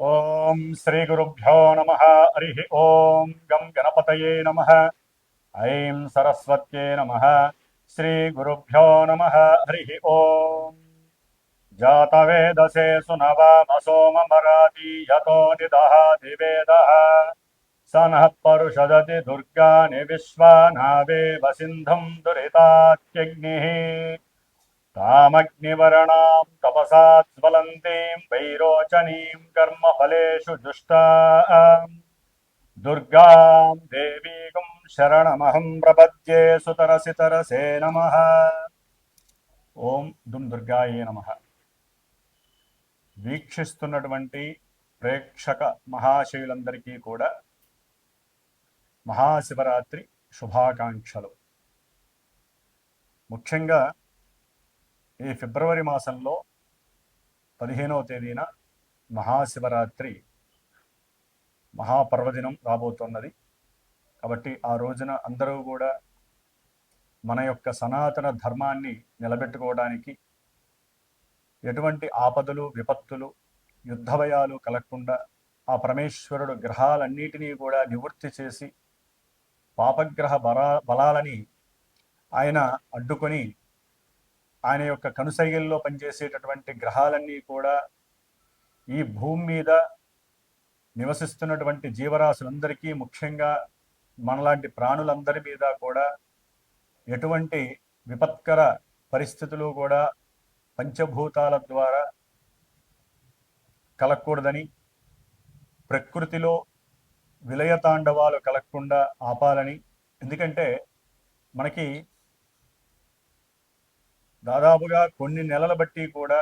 ఓం శ్రీ గురుభ్యో నమ. హరి ఓం గం గణపతయే నమ. ఐం సరస్వత్యే నమ. శ్రీ గురుభ్యో నమ. హరి ఓం జాతవేదసే సునవామసోమమరాతి యతో నిదహాతి వేదః స నః పరుషదతి దుర్గాని విశ్వానావేవ సింధుం దురితాత్యగ్నిః तामग्निवर्णां तपसा ज्वलन्तीं वैरोचनीं कर्मफलेषु जुष्टां दुर्गां देवीं शरणमहं प्रपद्ये सुतरसि तरसे नमः. ఓం దుమ్ దుర్గాయే నమః. వీక్షిస్తున్నటువంటి ప్రేక్షక మహాశయులందరికీ కూడా మహాశివరాత్రి శుభాకాంక్షలు. ముఖ్యంగా ఈ ఫిబ్రవరి మాసంలో 15వ తేదీన మహాశివరాత్రి మహాపర్వదినం రాబోతున్నది. కాబట్టి ఆ రోజున అందరూ కూడా మన యొక్క సనాతన ధర్మాన్ని నిలబెట్టుకోవడానికి ఎటువంటి ఆపదలు విపత్తులు యుద్ధభయాలు కలగకుండా ఆ పరమేశ్వరుడు గ్రహాలన్నిటినీ కూడా నివృత్తి చేసి పాపగ్రహ బలాలని ఆయన అడ్డుకొని ఆయన యొక్క కనుసైగల్లో పనిచేసేటటువంటి గ్రహాలన్నీ కూడా ఈ భూమి మీద నివసిస్తున్నటువంటి జీవరాశులందరికీ, ముఖ్యంగా మనలాంటి ప్రాణులందరి మీద కూడా ఎటువంటి విపత్కర పరిస్థితులు కూడా పంచభూతాల ద్వారా కలగకూడదని, ప్రకృతిలో విలయతాండవాలు కలగకుండా ఆపాలని. ఎందుకంటే మనకి దాదాపుగా కొన్ని నెలల బట్టి కూడా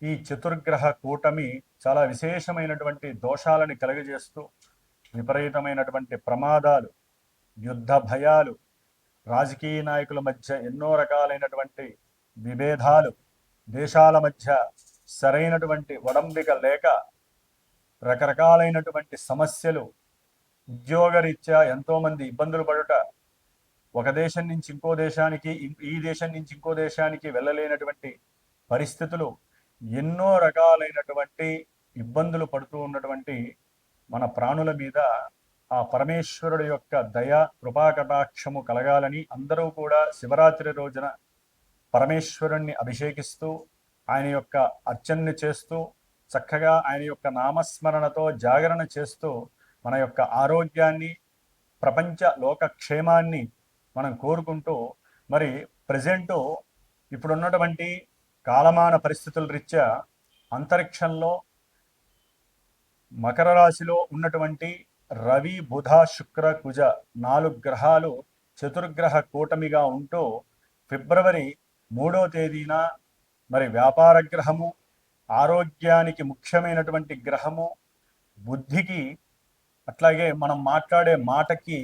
ఈ చతుర్గ్రహ కూటమి చాలా విశేషమైనటువంటి దోషాలని కలుగజేస్తూ విపరీతమైనటువంటి ప్రమాదాలు, యుద్ధ భయాలు, రాజకీయ నాయకుల మధ్య ఎన్నో రకాలైనటువంటి విభేదాలు, దేశాల మధ్య సరైనటువంటి ఒడంబిక లేక రకరకాలైనటువంటి సమస్యలు, ఉద్యోగరీత్యా ఎంతోమంది ఇబ్బందులు పడుట, ఒక దేశం నుంచి ఇంకో దేశానికి, ఈ దేశం నుంచి ఇంకో దేశానికి వెళ్ళలేనటువంటి పరిస్థితులు, ఎన్నో రకాలైనటువంటి ఇబ్బందులు పడుతూ ఉన్నటువంటి మన ప్రాణుల మీద ఆ పరమేశ్వరుడు యొక్క దయ కృపాకటాక్షము కలగాలని అందరూ కూడా శివరాత్రి రోజున పరమేశ్వరుణ్ణి అభిషేకిస్తూ ఆయన యొక్క అర్చనని చేస్తూ చక్కగా ఆయన యొక్క నామస్మరణతో జాగరణ చేస్తూ మన యొక్క ఆరోగ్యాన్ని, ప్రపంచ లోకక్షేమాన్ని మనం కోరుకుంటూ, మరి ప్రజెంటు ఇప్పుడున్నటువంటి కాలమాన పరిస్థితుల రీత్యా అంతరిక్షంలో మకర రాశిలో ఉన్నటువంటి రవి, బుధ, శుక్ర, కుజ 4 గ్రహాలు చతుర్గ్రహ కూటమిగా ఉంటూ ఫిబ్రవరి 3వ తేదీన మరి వ్యాపార గ్రహము, ఆరోగ్యానికి ముఖ్యమైనటువంటి గ్రహము, బుద్ధికి అట్లాగే మనం మాట్లాడే మాటకి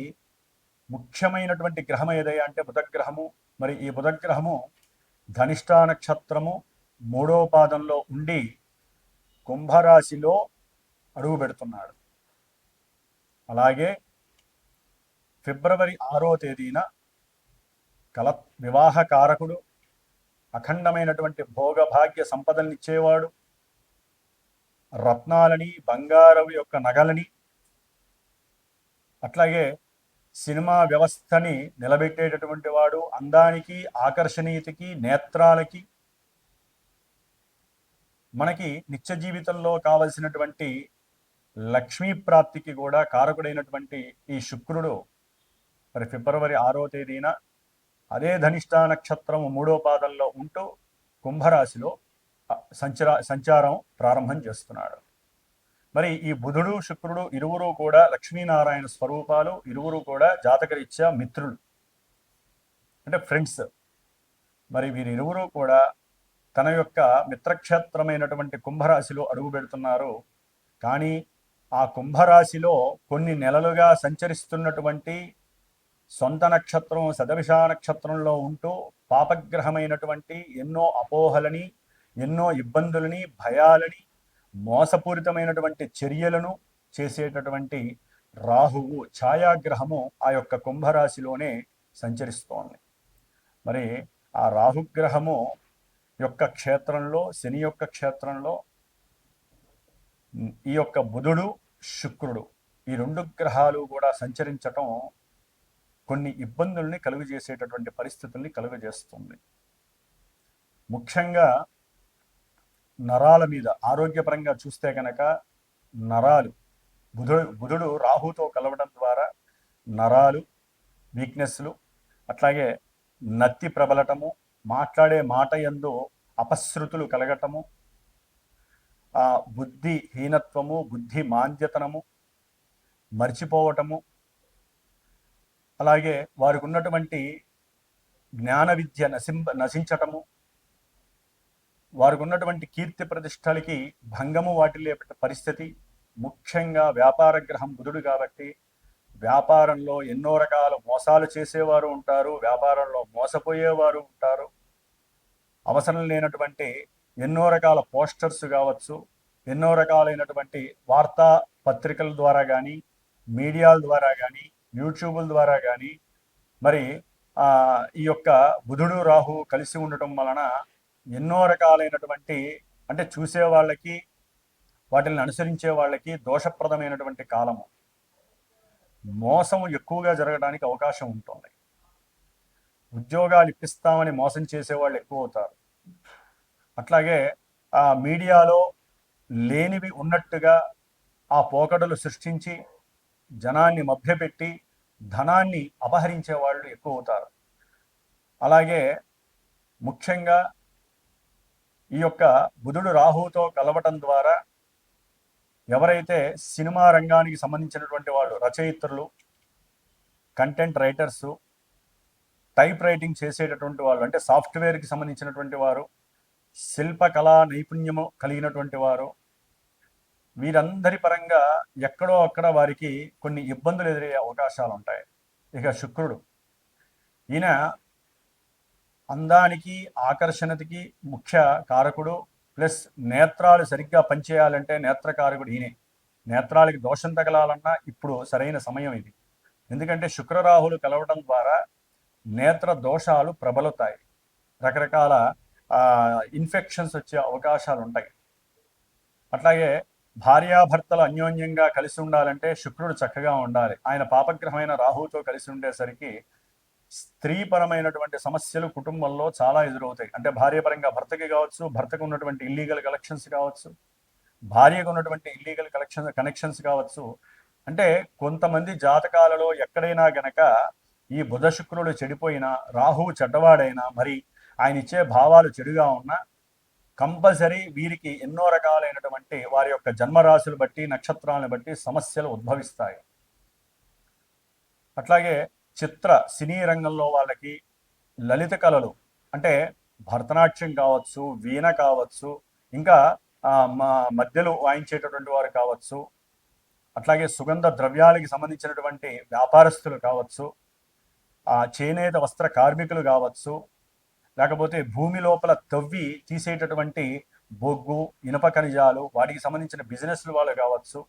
ముఖ్యమైనటువంటి గ్రహం ఏదయ్యా అంటే బుధగ్రహము. మరి ఈ బుధగ్రహము ధనిష్టా నక్షత్రము 3వ పాదంలో ఉండి కుంభరాశిలో అడుగు పెడుతున్నాడు. అలాగే ఫిబ్రవరి 6వ తేదీన వివాహ కారకుడు, అఖండమైనటువంటి భోగభాగ్య సంపదలనిచ్చేవాడు, రత్నాలని, బంగారం యొక్క నగలని, అట్లాగే సినిమా వ్యవస్థని నిలబెట్టేటటువంటి వాడు, అందానికి, ఆకర్షణీయతకి, నేత్రాలకి, మనకి నిత్య జీవితంలో కావలసినటువంటి లక్ష్మీ ప్రాప్తికి కూడా కారకుడైనటువంటి ఈ శుక్రుడు మరి ఫిబ్రవరి 6వ తేదీన అదే ధనిష్టా నక్షత్రం 3వ పాదంలో ఉంటూ కుంభరాశిలో సంచారం ప్రారంభం చేస్తున్నాడు. మరి ఈ బుధుడు, శుక్రుడు ఇరువురు కూడా లక్ష్మీనారాయణ స్వరూపాలు, ఇరువురు కూడా జాతకరీత్యా మిత్రులు, అంటే ఫ్రెండ్స్. మరి వీరిరువురు కూడా తన యొక్క మిత్రక్షేత్రమైనటువంటి కుంభరాశిలో అడుగు పెడుతున్నారు. కానీ ఆ కుంభరాశిలో కొన్ని నెలలుగా సంచరిస్తున్నటువంటి సొంత నక్షత్రం శతభిష నక్షత్రంలో ఉంటూ పాపగ్రహమైనటువంటి ఎన్నో అపోహలని, ఎన్నో ఇబ్బందులని, భయాలని, మోసపూరితమైనటువంటి చర్యలను చేసేటటువంటి రాహువు ఛాయాగ్రహము ఆ యొక్క కుంభరాశిలోనే సంచరిస్తోంది. మరి ఆ రాహుగ్రహము యొక్క క్షేత్రంలో, శని యొక్క క్షేత్రంలో ఈ యొక్క బుధుడు శుక్రుడు ఈ రెండు గ్రహాలు కూడా సంచరించటం కొన్ని ఇబ్బందుల్ని కలుగజేసేటటువంటి పరిస్థితుల్ని కలుగజేస్తుంది. ముఖ్యంగా నరాల మీద ఆరోగ్యపరంగా చూస్తే కనుక నరాలు బుధుడు రాహుతో కలవడం ద్వారా నరాలు వీక్నెస్లు, అట్లాగే నత్తి ప్రబలటము, మాట్లాడే మాట యందు అపశృతులు కలగటము, బుద్ధి హీనత్వము, బుద్ధి మాంద్యతనము, మర్చిపోవటము, అలాగే వారికి ఉన్నటువంటి జ్ఞాన విద్య నశించటము, వారికి ఉన్నటువంటి కీర్తి ప్రతిష్టలకి భంగము వాటిల్లే పరిస్థితి. ముఖ్యంగా వ్యాపార గ్రహం బుధుడు కాబట్టి వ్యాపారంలో ఎన్నో రకాల మోసాలు చేసేవారు ఉంటారు, వ్యాపారంలో మోసపోయేవారు ఉంటారు. అవసరం లేనటువంటి ఎన్నో రకాల పోస్టర్స్ కావచ్చు, ఎన్నో రకాలైనటువంటి వార్తా పత్రికల ద్వారా కానీ, మీడియాల ద్వారా కానీ, యూట్యూబుల ద్వారా కానీ మరి ఈ యొక్క బుధుడు రాహు కలిసి ఉండటం వలన ఎన్నో రకాలైనటువంటి అంటే చూసే వాళ్ళకి వాటిని అనుసరించే వాళ్ళకి దోషప్రదమైనటువంటి కాలము, మోసము ఎక్కువగా జరగడానికి అవకాశం ఉంటుంది. ఉద్యోగాలు ఇప్పిస్తామని మోసం చేసేవాళ్ళు ఎక్కువ అవుతారు. అట్లాగే మీడియాలో లేనివి ఉన్నట్టుగా ఆ పోకడలు సృష్టించి జనాన్ని మభ్యపెట్టి ధనాన్ని అపహరించే వాళ్ళు ఎక్కువ అవుతారు. అలాగే ముఖ్యంగా ఈ యొక్క బుధుడు రాహుతో కలవటం ద్వారా ఎవరైతే సినిమా రంగానికి సంబంధించినటువంటి వాళ్ళు, రచయిత్రులు, కంటెంట్ రైటర్సు, టైప్ రైటింగ్ చేసేటటువంటి వాళ్ళు, అంటే సాఫ్ట్వేర్కి సంబంధించినటువంటి వారు, శిల్పకళా నైపుణ్యము కలిగినటువంటి వారు, వీరందరి పరంగా ఎక్కడో అక్కడ వారికి కొన్ని ఇబ్బందులు ఎదురయ్యే అవకాశాలు ఉంటాయి. ఇక శుక్రుడు ఈయన అందానికి ఆకర్షణకి ముఖ్య కారకుడు, ప్లస్ నేత్రాలు సరిగ్గా పనిచేయాలంటే నేత్రకారకుడు ఈయనే. నేత్రాలకి దోషం తగలాలన్నా ఇప్పుడు సరైన సమయం ఇది. ఎందుకంటే శుక్రరాహులు కలవడం ద్వారా నేత్ర దోషాలు ప్రబలుతాయి, రకరకాల ఇన్ఫెక్షన్స్ వచ్చే అవకాశాలు ఉంటాయి. అట్లాగే భార్యాభర్తలు అన్యోన్యంగా కలిసి ఉండాలంటే శుక్రుడు చక్కగా ఉండాలి. ఆయన పాపగ్రహమైన రాహుతో కలిసి ఉండేసరికి స్త్రీపరమైనటువంటి సమస్యలు కుటుంబంలో చాలా ఎదురవుతాయి. అంటే భార్యపరంగా భర్తకి కావచ్చు, భర్తకు ఉన్నటువంటి ఇల్లీగల్ కలెక్షన్స్ కావచ్చు, భార్యకు ఉన్నటువంటి ఇల్లీగల్ కనెక్షన్స్ కావచ్చు. అంటే కొంతమంది జాతకాలలో ఎక్కడైనా గనక ఈ బుధ శుక్రుడు చెడిపోయినా, రాహువు చెడ్డవాడైనా, మరి ఆయన ఇచ్చే భావాలు చెడుగా ఉన్నా కంపల్సరీ వీరికి ఎన్నో రకాలైనటువంటి వారి యొక్క జన్మరాశులు బట్టి, నక్షత్రాలను బట్టి సమస్యలు ఉద్భవిస్తాయి. అట్లాగే చిత్ర సినీ రంగంలో వాళ్ళకి లలిత కళలు అంటే భరతనాట్యం కావచ్చు, వీణ కావచ్చు, ఇంకా మధ్యలో వాయించేటటువంటి వారు కావచ్చు, అట్లాగే సుగంధ ద్రవ్యాలకి సంబంధించినటువంటి వ్యాపారస్తులు కావచ్చు, చేనేత వస్త్ర కార్మికులు కావచ్చు, లేకపోతే భూమి లోపల తవ్వి తీసేటటువంటి బొగ్గు, ఇనప ఖనిజాలు, వాటికి సంబంధించిన బిజినెస్లు వాళ్ళు కావచ్చు,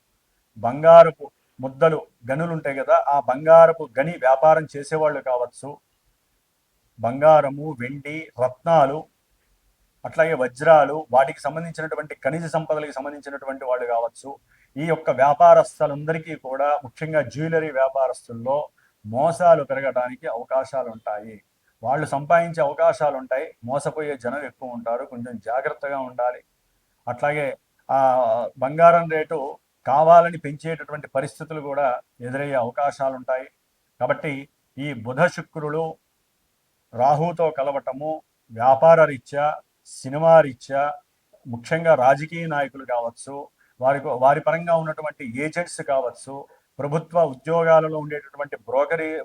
బంగారపు ముద్దలు గనులు ఉంటాయి కదా, ఆ బంగారపు గని వ్యాపారం చేసేవాళ్ళు కావచ్చు, బంగారము, వెండి, రత్నాలు, అట్లాగే వజ్రాలు, వాటికి సంబంధించినటువంటి ఖనిజ సంపదలకు సంబంధించినటువంటి వాళ్ళు కావచ్చు. ఈ యొక్క వ్యాపారస్తులందరికీ కూడా ముఖ్యంగా జ్యువెలరీ వ్యాపారస్తుల్లో మోసాలు పెరగడానికి అవకాశాలు ఉంటాయి. వాళ్ళు సంపాదించే అవకాశాలు ఉంటాయి, మోసపోయే జనం ఎక్కువ ఉంటారు, కొంచెం జాగ్రత్తగా ఉండాలి. అట్లాగే బంగారం రేటు కావాలని పెంచేటటువంటి పరిస్థితులు కూడా ఎదురయ్యే అవకాశాలు ఉంటాయి. కాబట్టి ఈ బుధ శుక్రులు రాహుతో కలవటము వ్యాపార రీత్యా, సినిమా రీత్యా, ముఖ్యంగా రాజకీయ నాయకులు కావచ్చు, వారి పరంగా ఉన్నటువంటి ఏజెంట్స్ కావచ్చు, ప్రభుత్వ ఉద్యోగాలలో ఉండేటటువంటి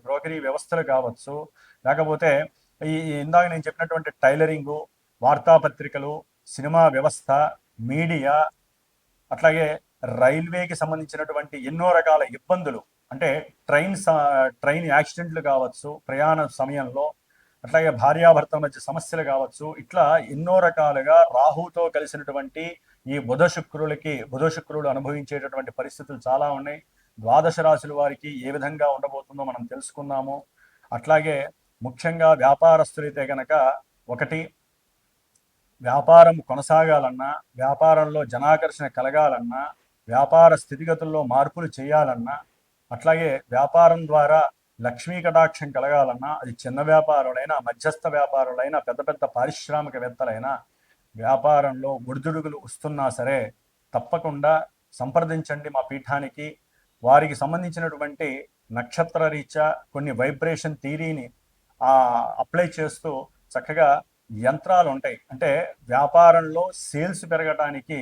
బ్రోకరీ వ్యవస్థలు కావచ్చు, లేకపోతే ఇందాక నేను చెప్పినటువంటి టైలరింగు, వార్తాపత్రికలు, సినిమా వ్యవస్థ, మీడియా, అట్లాగే రైల్వేకి సంబంధించినటువంటి ఎన్నో రకాల ఇబ్బందులు, అంటే ట్రైన్ యాక్సిడెంట్లు కావచ్చు ప్రయాణ సమయంలో, అట్లాగే భార్యాభర్తల మధ్య సమస్యలు కావచ్చు, ఇట్లా ఎన్నో రకాలుగా రాహుతో కలిసినటువంటి ఈ బుధ శుక్రులు అనుభవించేటటువంటి పరిస్థితులు చాలా ఉన్నాయి. ద్వాదశ రాశుల వారికి ఏ విధంగా ఉండబోతుందో మనం తెలుసుకున్నాము. అట్లాగే ముఖ్యంగా వ్యాపారస్తులైతే కనుక, ఒకటి వ్యాపారం కొనసాగాలన్నా, వ్యాపారంలో జనాకర్షణ కలగాలన్నా, వ్యాపార స్థితిగతుల్లో మార్పులు చేయాలన్నా, అట్లాగే వ్యాపారం ద్వారా లక్ష్మీ కటాక్షం కలగాలన్నా, అది చిన్న వ్యాపారులైనా, మధ్యస్థ వ్యాపారులైనా, పెద్ద పెద్ద పారిశ్రామికవేత్తలైనా, వ్యాపారంలో ఒడిదుడుకులు వస్తున్నా సరే తప్పకుండా సంప్రదించండి మా పీఠానికి. వారికి సంబంధించినటువంటి నక్షత్ర రీత్యా కొన్ని వైబ్రేషన్ థీరీని అప్లై చేస్తూ చక్కగా యంత్రాలు ఉంటాయి. అంటే వ్యాపారంలో సేల్స్ పెరగడానికి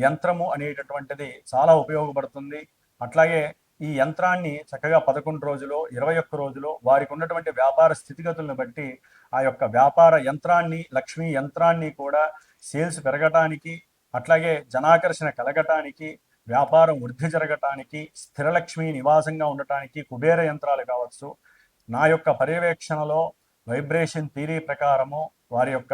యంత్రము అనేటటువంటిది చాలా ఉపయోగపడుతుంది. అట్లాగే ఈ యంత్రాన్ని చక్కగా 11 రోజులు 21 రోజులు వారికి ఉన్నటువంటి వ్యాపార స్థితిగతులను బట్టి ఆ యొక్క వ్యాపార యంత్రాన్ని, లక్ష్మీ యంత్రాన్ని కూడా సేల్స్ పెరగటానికి, అట్లాగే జనాకర్షణ కలగటానికి, వ్యాపారం వృద్ధి జరగటానికి, స్థిరలక్ష్మి నివాసంగా ఉండటానికి కుబేర యంత్రాలు కావచ్చు. నా యొక్క పర్యవేక్షణలో వైబ్రేషన్ థియరీ ప్రకారము వారి యొక్క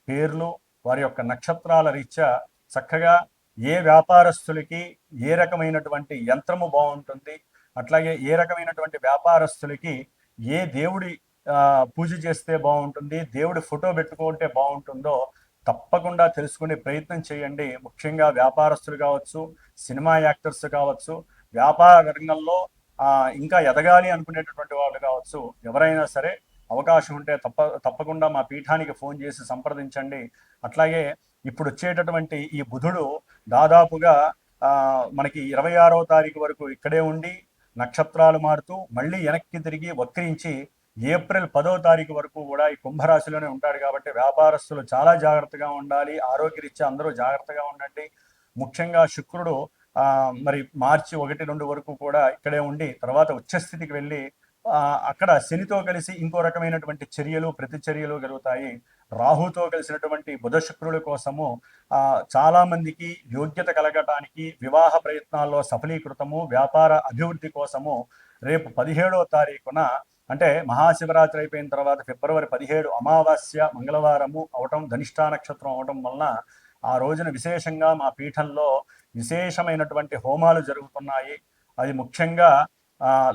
పేర్లు, వారి యొక్క నక్షత్రాల రీత్యా చక్కగా ఏ వ్యాపారస్తులకి ఏ రకమైనటువంటి యంత్రము బాగుంటుంది, అట్లాగే ఏ రకమైనటువంటి వ్యాపారస్తులకి ఏ దేవుడి పూజ చేస్తే బాగుంటుంది, దేవుడి ఫోటో పెట్టుకుంటే బాగుంటుందో తప్పకుండా తెలుసుకునే ప్రయత్నం చేయండి. ముఖ్యంగా వ్యాపారస్తులు కావచ్చు, సినిమా యాక్టర్స్ కావచ్చు, వ్యాపార రంగంలో ఇంకా ఎదగాలి అనుకునేటటువంటి వాళ్ళు కావచ్చు, ఎవరైనా సరే అవకాశం ఉంటే తప్పకుండా మా పీఠానికి ఫోన్ చేసి సంప్రదించండి. అట్లాగే ఇప్పుడు వచ్చేటటువంటి ఈ బుధుడు దాదాపుగా మనకి 26వ తారీఖు వరకు ఇక్కడే ఉండి నక్షత్రాలు మారుతూ మళ్ళీ వెనక్కి తిరిగి వక్రించి ఏప్రిల్ 10వ తారీఖు వరకు కూడా ఈ కుంభరాశిలోనే ఉంటాడు. కాబట్టి వ్యాపారస్తులు చాలా జాగ్రత్తగా ఉండాలి. ఆరోగ్యరీత్యా అందరూ జాగ్రత్తగా ఉండండి. ముఖ్యంగా శుక్రుడు మరి మార్చి 1-2 వరకు కూడా ఇక్కడే ఉండి తర్వాత ఉచ్చస్థితికి వెళ్ళి అక్కడ శనితో కలిసి ఇంకో రకమైనటువంటి చర్యలు ప్రతిచర్యలు జరుగుతాయి. రాహుతో కలిసినటువంటి బుధ శుక్రుల కోసము చాలా మందికి యోగ్యత కలగటానికి, వివాహ ప్రయత్నాల్లో సఫలీకృతము, వ్యాపార అభివృద్ధి కోసము రేపు 17వ తారీఖున అంటే మహాశివరాత్రి అయిపోయిన తర్వాత ఫిబ్రవరి 17 అమావాస్య మంగళవారము అవటం, ధనిష్టా నక్షత్రం అవటం వలన ఆ రోజున విశేషంగా మా పీఠంలో విశేషమైనటువంటి హోమాలు జరుగుతున్నాయి. అది ముఖ్యంగా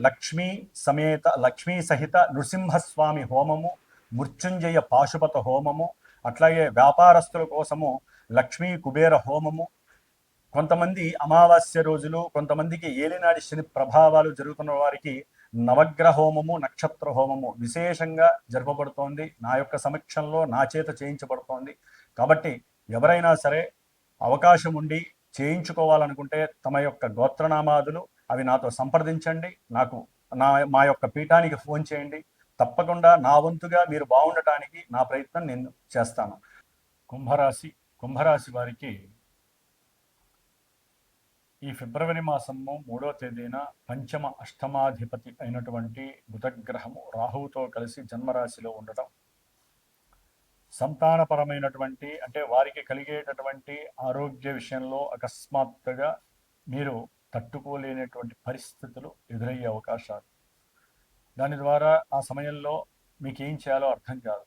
లక్ష్మీ సమేత లక్ష్మీ సహిత నృసింహస్వామి హోమము, మృత్యుంజయ పాశుపత హోమము, అట్లాగే వ్యాపారస్తుల కోసము లక్ష్మీ కుబేర హోమము, కొంతమంది అమావాస్య రోజులు, కొంతమందికి ఏలినాడి శని ప్రభావాలు జరుగుతున్న వారికి నవగ్రహ హోమము, నక్షత్ర హోమము విశేషంగా జరపబడుతోంది. నా యొక్క సమక్షంలో నా చేత చేయించబడుతోంది. కాబట్టి ఎవరైనా సరే అవకాశం ఉండి చేయించుకోవాలనుకుంటే తమ యొక్క గోత్రనామాదులు అవి నాతో సంప్రదించండి. మా యొక్క పీఠానికి ఫోన్ చేయండి. తప్పకుండా నా వంతుగా మీరు బాగుండటానికి నా ప్రయత్నం నేను చేస్తాను. కుంభరాశి వారికి ఈ ఫిబ్రవరి మాసము 3వ తేదీన పంచమ అష్టమాధిపతి అయినటువంటి బుధగ్రహము రాహువుతో కలిసి జన్మరాశిలో ఉండటం సంతానపరమైనటువంటి అంటే వారికి కలిగేటటువంటి ఆరోగ్య విషయంలో అకస్మాత్తుగా మీరు తట్టుకోలేనటువంటి పరిస్థితులు ఎదురయ్యే అవకాశాలు, దాని ద్వారా ఆ సమయంలో మీకు ఏం చేయాలో అర్థం కాదు.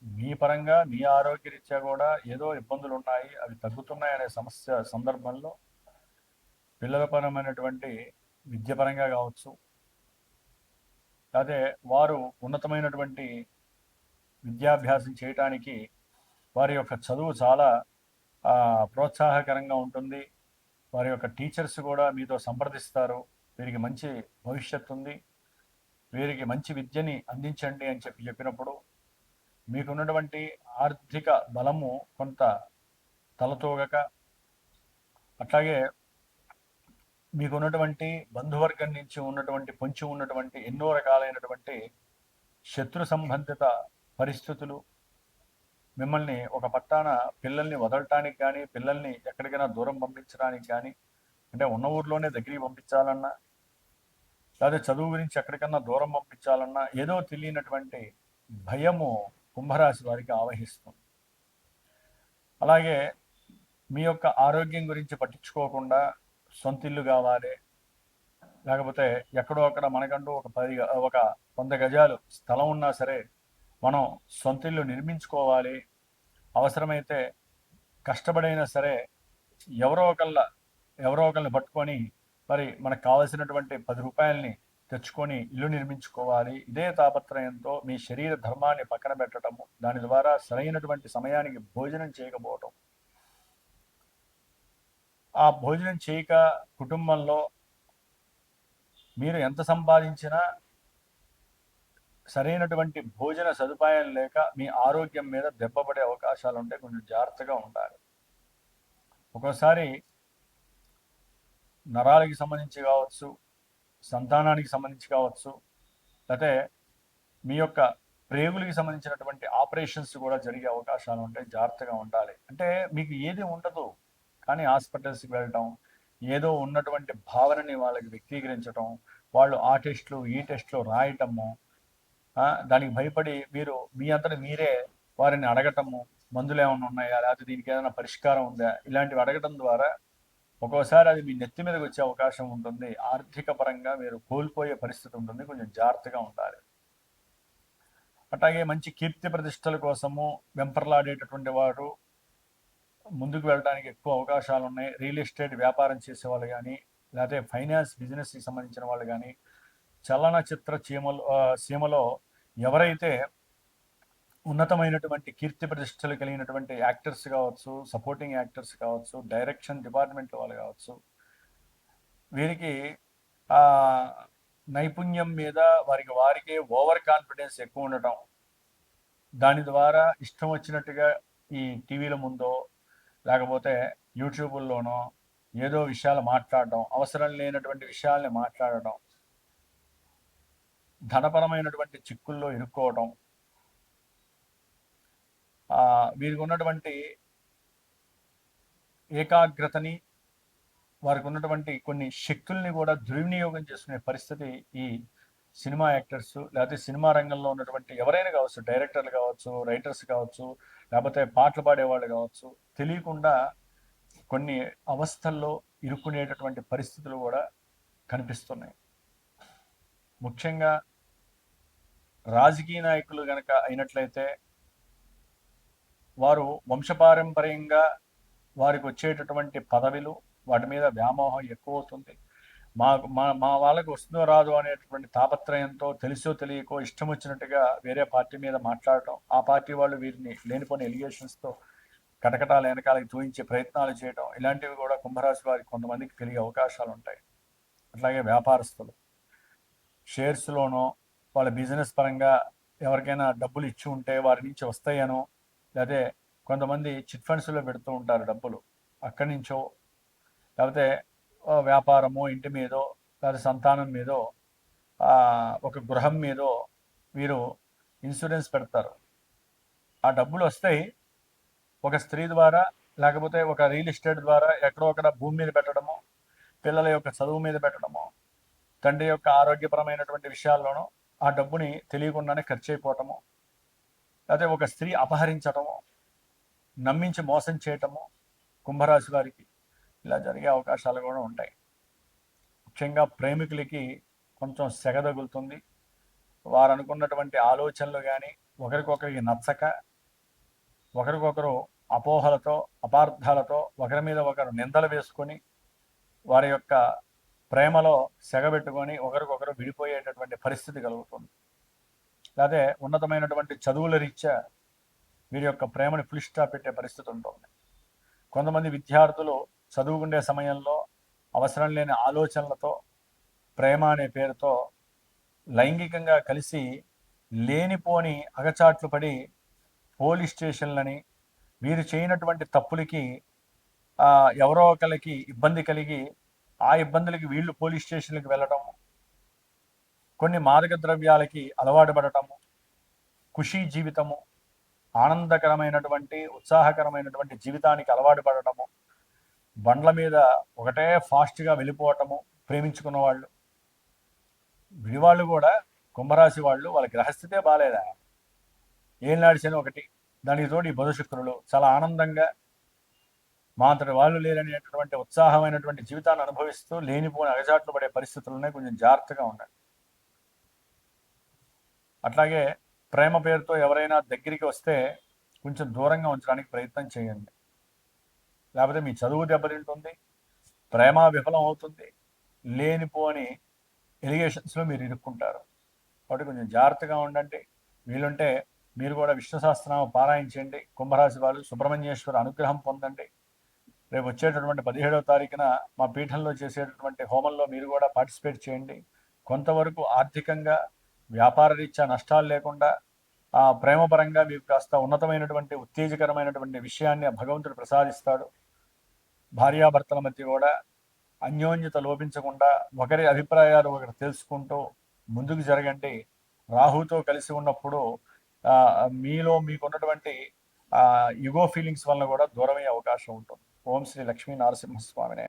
మీ పరంగా మీ ఆరోగ్యరీత్యా కూడా ఏదో ఇబ్బందులు ఉన్నాయి, అవి తగ్గుతున్నాయి అనే సమస్య సందర్భంలో పిల్లల పరమైనటువంటి విద్యపరంగా కావచ్చు, అదే వారు ఉన్నతమైనటువంటి విద్యాభ్యాసం చేయటానికి వారి యొక్క చదువు చాలా ప్రోత్సాహకరంగా ఉంటుంది. వారి యొక్క టీచర్స్ కూడా మీతో సంప్రదిస్తారు. వీరికి మంచి భవిష్యత్తు ఉంది, వీరికి మంచి విద్యని అందించండి అని చెప్పినప్పుడు మీకున్నటువంటి ఆర్థిక బలము కొంత తలతోగక, అట్లాగే మీకున్నటువంటి బంధువర్గం నుంచి ఉన్నటువంటి పొంచి ఉన్నటువంటి ఎన్నో రకాలైనటువంటి శత్రు సంబంధిత పరిస్థితులు మిమ్మల్ని ఒక పట్టాన పిల్లల్ని వదలటానికి కానీ, పిల్లల్ని ఎక్కడికైనా దూరం పంపించడానికి కానీ, అంటే ఉన్న ఊర్లోనే దగ్గరికి పంపించాలన్నా, లేదా చదువు గురించి ఎక్కడికన్నా దూరం పంపించాలన్నా ఏదో తెలియనటువంటి భయము కుంభరాశి వారికి ఆవహిస్తుంది. అలాగే మీ యొక్క ఆరోగ్యం గురించి పట్టించుకోకుండా సొంతిల్లు కావాలి, లేకపోతే ఎక్కడో అక్కడ మనకంటూ ఒక 100 గజాలు స్థలం ఉన్నా సరే మనం సొంతిల్లు నిర్మించుకోవాలి, అవసరమైతే కష్టపడైనా సరే ఎవరో ఒకళ్ళని పట్టుకొని మరి మనకు కావలసినటువంటి 10 రూపాయలని తెచ్చుకొని ఇల్లు నిర్మించుకోవాలి. ఇదే తాపత్రయంతో మీ శరీర ధర్మాన్ని పక్కన పెట్టడము, దాని ద్వారా సరైనటువంటి సమయానికి భోజనం చేయకపోవటం, ఆ భోజనం చేయక కుటుంబంలో మీరు ఎంత సంపాదించినా సరైనటువంటి భోజన సదుపాయం లేక మీ ఆరోగ్యం మీద దెబ్బపడే అవకాశాలు ఉంటే కొంచెం జాగ్రత్తగా ఉండాలి. ఒక్కోసారి నరాలకి సంబంధించి కావచ్చు, సంతానానికి సంబంధించి కావచ్చు, లేకపోతే మీ యొక్క ప్రేగులకి సంబంధించినటువంటి ఆపరేషన్స్ కూడా జరిగే అవకాశాలు ఉంటాయి. జాగ్రత్తగా ఉండాలి. అంటే మీకు ఏది ఉండదు, కానీ హాస్పిటల్స్కి వెళ్ళటం, ఏదో ఉన్నటువంటి భావనని వాళ్ళకి వ్యక్తీకరించటం, వాళ్ళు ఆ టెస్టులు ఈ టెస్టులు రాయటము, దానికి భయపడి మీరు మీ అంతటి మీరే వారిని అడగటము, మందులు ఏమైనా ఉన్నాయా, లేకపోతే దీనికి ఏదైనా పరిష్కారం ఉందా, ఇలాంటివి అడగటం ద్వారా ఒక్కోసారి అది మీ నెత్తి మీదకి వచ్చే అవకాశం ఉంటుంది. ఆర్థిక పరంగా మీరు కోల్పోయే పరిస్థితి ఉంటుంది. కొంచెం జాగ్రత్తగా ఉండాలి. అట్లాగే మంచి కీర్తి ప్రతిష్టల కోసము వెంపర్లాడేటటువంటి వారు ముందుకు వెళ్ళడానికి ఎక్కువ అవకాశాలు ఉన్నాయి. రియల్ ఎస్టేట్ వ్యాపారం చేసేవాళ్ళు కానీ, లేకపోతే ఫైనాన్స్ బిజినెస్కి సంబంధించిన వాళ్ళు కానీ, చలనచిత్ర సీమలో ఎవరైతే ఉన్నతమైనటువంటి కీర్తి ప్రతిష్టలు కలిగినటువంటి యాక్టర్స్ కావచ్చు, సపోర్టింగ్ యాక్టర్స్ కావచ్చు, డైరెక్షన్ డిపార్ట్మెంట్ వాళ్ళు కావచ్చు, వీరికి నైపుణ్యం మీద వారికే ఓవర్ కాన్ఫిడెన్స్ ఎక్కువ ఉండటం, దాని ద్వారా ఇష్టం వచ్చినట్టుగా ఈ టీవీల ముందో లేకపోతే యూట్యూబుల్లోనో ఏదో విషయాలు మాట్లాడడం, అవసరం లేనటువంటి విషయాల్ని మాట్లాడటం, ధనపరమైనటువంటి చిక్కుల్లో ఇరుక్కోవడం, వీరికి ఉన్నటువంటి ఏకాగ్రతని, వారికి ఉన్నటువంటి కొన్ని శక్తుల్ని కూడా దుర్వినియోగం చేసుకునే పరిస్థితి ఈ సినిమా యాక్టర్స్, లేకపోతే సినిమా రంగంలో ఉన్నటువంటి ఎవరైనా కావచ్చు, డైరెక్టర్లు కావచ్చు, రైటర్స్ కావచ్చు, లేకపోతే పాటలు పాడేవాళ్ళు కావచ్చు, తెలియకుండా కొన్ని అవస్థల్లో ఇరుక్కునేటటువంటి పరిస్థితులు కూడా కనిపిస్తున్నాయి. ముఖ్యంగా రాజకీయ నాయకులు కనుక అయినట్లయితే వారు వంశపారంపర్యంగా వారికి వచ్చేటటువంటి పదవిలు, వాటి మీద వ్యామోహం ఎక్కువ అవుతుంది. మా వాళ్ళకి వస్తుందో రాదు అనేటువంటి తాపత్రయంతో తెలుసో తెలియకో ఇష్టం వచ్చినట్టుగా వేరే పార్టీ మీద మాట్లాడటం, ఆ పార్టీ వాళ్ళు వీరిని లేనిపోయిన ఎలిగేషన్స్తో కటకటాల వెనకాలకి చూపించే ప్రయత్నాలు చేయడం, ఇలాంటివి కూడా కుంభరాశి వారికి కొంతమందికి తెలియ అవకాశాలు ఉంటాయి. అట్లాగే వ్యాపారస్తులు షేర్స్లోనో వాళ్ళ బిజినెస్ పరంగా ఎవరికైనా డబ్బులు ఇచ్చి ఉంటే వారి నుంచి వస్తాయనో, లేకపోతే కొంతమంది చిట్ ఫండ్స్లో పెడుతూ ఉంటారు డబ్బులు, అక్కడి నుంచో, లేకపోతే వ్యాపారమో ఇంటి మీదో లేకపోతే సంతానం మీదో ఒక గృహం మీదో వీరు ఇన్సూరెన్స్ పెడతారు. ఆ డబ్బులు వస్తాయి ఒక స్త్రీ ద్వారా, లేకపోతే ఒక రియల్ ఎస్టేట్ ద్వారా ఎక్కడో అక్కడ భూమి మీద పెట్టడము, పిల్లల యొక్క చదువు మీద పెట్టడము, తండ్రి యొక్క ఆరోగ్యపరమైనటువంటి విషయాల్లోనూ ఆ డబ్బుని తెలియకుండానే ఖర్చు అయిపోవటము, లేకపోతే ఒక స్త్రీ అపహరించటము, నమ్మించి మోసం చేయటము కుంభరాశి వారికి ఇలా జరిగే అవకాశాలు కూడా ఉంటాయి. ముఖ్యంగా ప్రేమికులకి కొంచెం సెగ తగులుతుంది. వారు అనుకున్నటువంటి ఆలోచనలు కానీ ఒకరికొకరికి నచ్చక, ఒకరికొకరు అపోహలతో అపార్థాలతో ఒకరి మీద ఒకరు నిందలు వేసుకొని వారి యొక్క ప్రేమలో సెగబెట్టుకొని ఒకరికొకరు విడిపోయేటటువంటి పరిస్థితి కలుగుతుంది. లేకపోతే ఉన్నతమైనటువంటి చదువుల రీత్యా వీరి యొక్క ప్రేమని ఫుల్ స్టాప్ పెట్టే పరిస్థితి ఉంటుంది. కొంతమంది విద్యార్థులు చదువుకునే సమయంలో అవసరం లేని ఆలోచనలతో ప్రేమ అనే పేరుతో లైంగికంగా కలిసి లేనిపోని అగచాట్లు పడి పోలీస్ స్టేషన్లని, వీరు చేయనటువంటి తప్పులకి ఎవరో ఒకరికి ఇబ్బంది కలిగి ఆ ఇబ్బందులకి వీళ్ళు పోలీస్ స్టేషన్లకు వెళ్ళటం, కొన్ని మాదక ద్రవ్యాలకి అలవాటు పడటము, ఖుషీ జీవితము, ఆనందకరమైనటువంటి ఉత్సాహకరమైనటువంటి జీవితానికి అలవాటు పడటము, బండ్ల మీద ఒకటే ఫాస్ట్గా వెళ్ళిపోవటము, ప్రేమించుకున్న వాళ్ళు విడివాళ్ళు కూడా కుంభరాశి వాళ్ళు వాళ్ళ గ్రహస్థితే బాగాలేదా, ఏం నడిచిన ఒకటి, దానికి తోడు ఈ బుధ శుక్రులు చాలా ఆనందంగా మా అంతటి వాళ్ళు లేరనేటటువంటి ఉత్సాహమైనటువంటి జీవితాన్ని అనుభవిస్తూ లేనిపోని అగచాట్లు పడే పరిస్థితులనే కొంచెం జాగ్రత్తగా ఉండండి. అట్లాగే ప్రేమ పేరుతో ఎవరైనా దగ్గరికి వస్తే కొంచెం దూరంగా ఉంచడానికి ప్రయత్నం చేయండి. లేకపోతే మీ చదువు దెబ్బతింటుంది, ప్రేమ విఫలం అవుతుంది, లేనిపోని ఎలిగేషన్స్లో మీరు ఇరుక్కుంటారు. కాబట్టి కొంచెం జాగ్రత్తగా ఉండండి. వీలుంటే మీరు కూడా విష్ణు సహస్రనామ పారాయణ చేయండి. కుంభరాశి వాళ్ళు సుబ్రహ్మణ్యేశ్వర అనుగ్రహం పొందండి. రేపు వచ్చేటటువంటి 17వ తారీఖున మా పీఠంలో చేసేటటువంటి హోమంలో మీరు కూడా పార్టిసిపేట్ చేయండి. కొంతవరకు ఆర్థికంగా వ్యాపార రీత్యా నష్టాలు లేకుండా ప్రేమపరంగా మీకు కాస్త ఉన్నతమైనటువంటి ఉత్తేజకరమైనటువంటి విషయాన్ని భగవంతుడు ప్రసాదిస్తాడు. భార్యాభర్తల మధ్య కూడా అన్యోన్యత లోపించకుండా ఒకరి అభిప్రాయాలు ఒకరు తెలుసుకుంటూ ముందుకు జరగండి. రాహుతో కలిసి ఉన్నప్పుడు మీలో మీకున్నటువంటి యుగో ఫీలింగ్స్ వలన కూడా దూరమయ్యే అవకాశం ఉంటుంది. ఓం శ్రీ లక్ష్మీ నరసింహస్వామినే.